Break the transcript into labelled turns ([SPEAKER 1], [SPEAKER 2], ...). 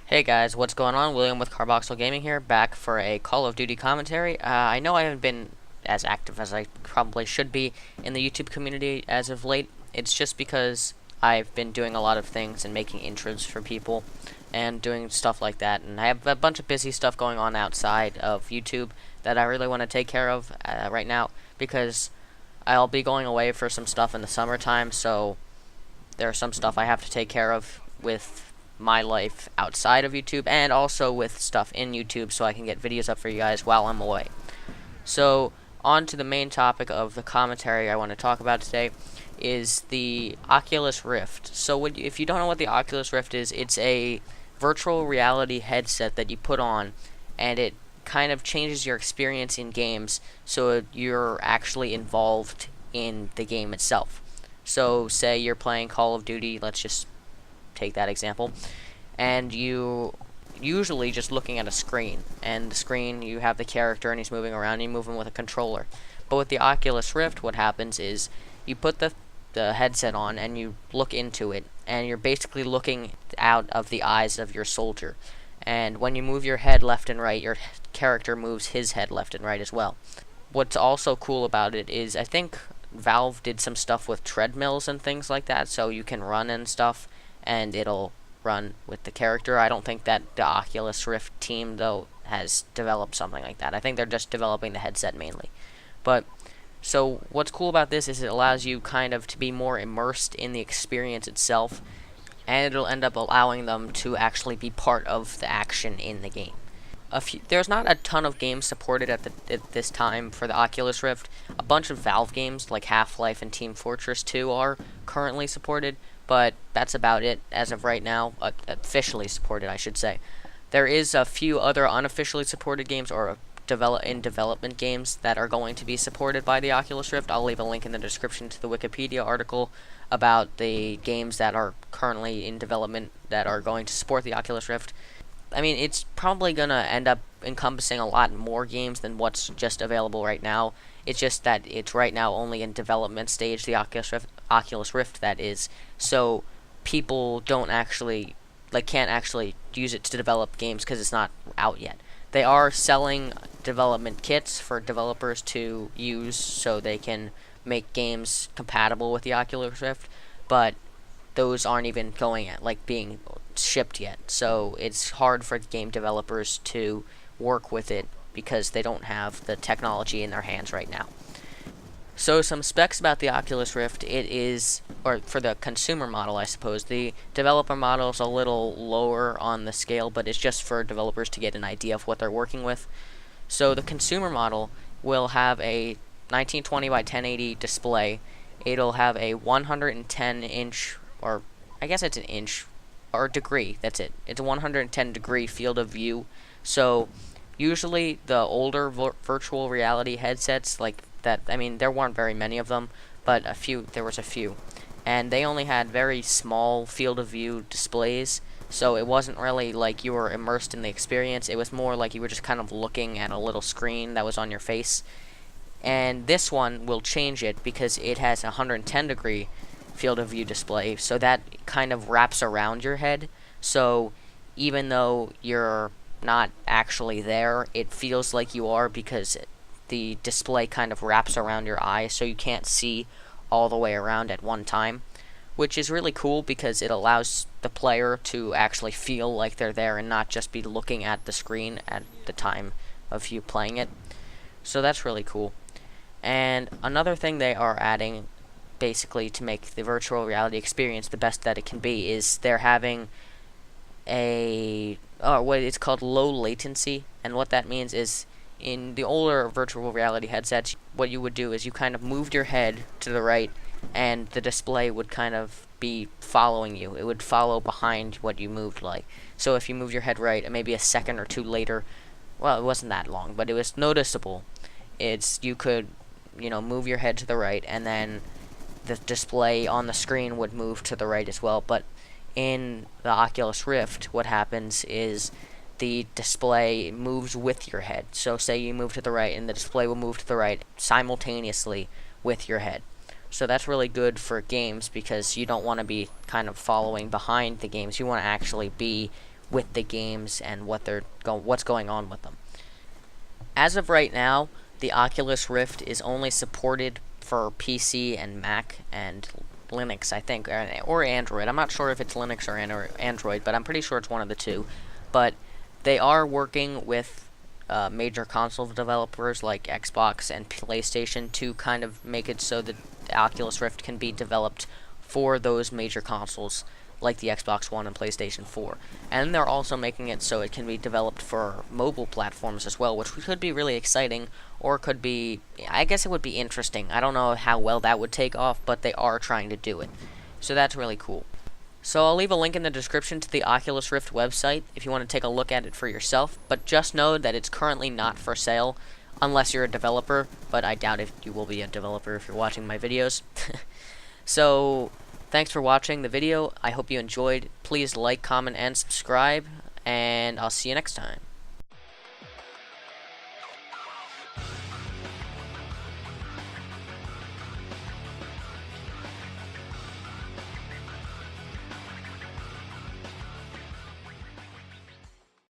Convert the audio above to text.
[SPEAKER 1] Hey guys, what's going on? William with CarboxylGaming here, back for a Call of Duty commentary. I know I haven't been as active as I probably should be in the YouTube community as of late. It's just because I've been doing a lot of things and making intros for people and doing stuff like that, and I have a bunch of busy stuff going on outside of YouTube that I really want to take care of right now, because I'll be going away for some stuff in the summertime, so there's some stuff I have to take care of with my life outside of YouTube and also with stuff in YouTube so I can get videos up for you guys while I'm away. So, on to the main topic of the commentary I want to talk about today is the Oculus Rift. So, if you don't know what the Oculus Rift is, it's a virtual reality headset that you put on, and it kind of changes your experience in games so you're actually involved in the game itself. So, say you're playing Call of Duty, let's just take that example, and you usually just looking at a screen, and the screen, you have the character and he's moving around and you move him with a controller. But with the Oculus Rift, what happens is you put the headset on and you look into it, and you're basically looking out of the eyes of your soldier, and when you move your head left and right, your character moves his head left and right as well. What's also cool about it is I think Valve did some stuff with treadmills and things like that, so you can run and stuff and it'll run with the character. I don't think that the Oculus Rift team, though, has developed something like that. I think they're just developing the headset mainly. But, so, what's cool about this is it allows you kind of to be more immersed in the experience itself, and it'll end up allowing them to actually be part of the action in the game. There's not a ton of games supported at this time for the Oculus Rift. A bunch of Valve games, like Half-Life and Team Fortress 2, are currently supported, but that's about it as of right now, officially supported, I should say. There is a few other unofficially supported games, or in development games, that are going to be supported by the Oculus Rift. I'll leave a link in the description to the Wikipedia article about the games that are currently in development that are going to support the Oculus Rift. I mean, it's probably going to end up encompassing a lot more games than what's just available right now. It's just that it's right now only in development stage, the Oculus Rift that is, so people don't actually, can't actually use it to develop games because it's not out yet. They are selling development kits for developers to use so they can make games compatible with the Oculus Rift, but those aren't even going at, being shipped yet, so it's hard for game developers to work with it because they don't have the technology in their hands right now. So some specs about the Oculus Rift, it is, or for the consumer model I suppose, the developer model is a little lower on the scale, but it's just for developers to get an idea of what they're working with. So the consumer model will have a 1920 by 1080 display. It'll have a 110 inch, or I guess it's an inch, or degree, that's it. It's a 110 degree field of view. So usually the older virtual reality headsets like that, I mean, there weren't very many of them, but there was a few, and they only had very small field of view displays, so it wasn't really like you were immersed in the experience. It was more like you were just kind of looking at a little screen that was on your face. And this one will change it because it has a 110 degree field of view display, so that kind of wraps around your head, so even though you're not actually there, it feels like you are because the display kind of wraps around your eye, so you can't see all the way around at one time, which is really cool because it allows the player to actually feel like they're there and not just be looking at the screen at the time of you playing it. So that's really cool. And another thing they are adding, basically to make the virtual reality experience the best that it can be, is they're having what it's called low latency, and what that means is in the older virtual reality headsets, what you would do is you kind of moved your head to the right, and the display would kind of be following you. It would follow behind what you moved like. So if you moved your head right, and maybe a second or two later, well, it wasn't that long, but it was noticeable. You could, move your head to the right, and then the display on the screen would move to the right as well. But in the Oculus Rift, what happens is the display moves with your head. So say you move to the right, and the display will move to the right simultaneously with your head. So that's really good for games because you don't want to be kind of following behind the games. You want to actually be with the games and what's going on with them. As of right now, the Oculus Rift is only supported for PC and Mac and Linux, I think, or Android. I'm not sure if it's Linux or Android, but I'm pretty sure it's one of the two. But they are working with major console developers like Xbox and PlayStation to kind of make it so that the Oculus Rift can be developed for those major consoles like the Xbox One and PlayStation 4. And they're also making it so it can be developed for mobile platforms as well, which could be really exciting, or could be, I guess it would be interesting. I don't know how well that would take off, but they are trying to do it. So that's really cool. So I'll leave a link in the description to the Oculus Rift website if you want to take a look at it for yourself, but just know that it's currently not for sale unless you're a developer, but I doubt if you will be a developer if you're watching my videos. So thanks for watching the video. I hope you enjoyed. Please like, comment, and subscribe, and I'll see you next time.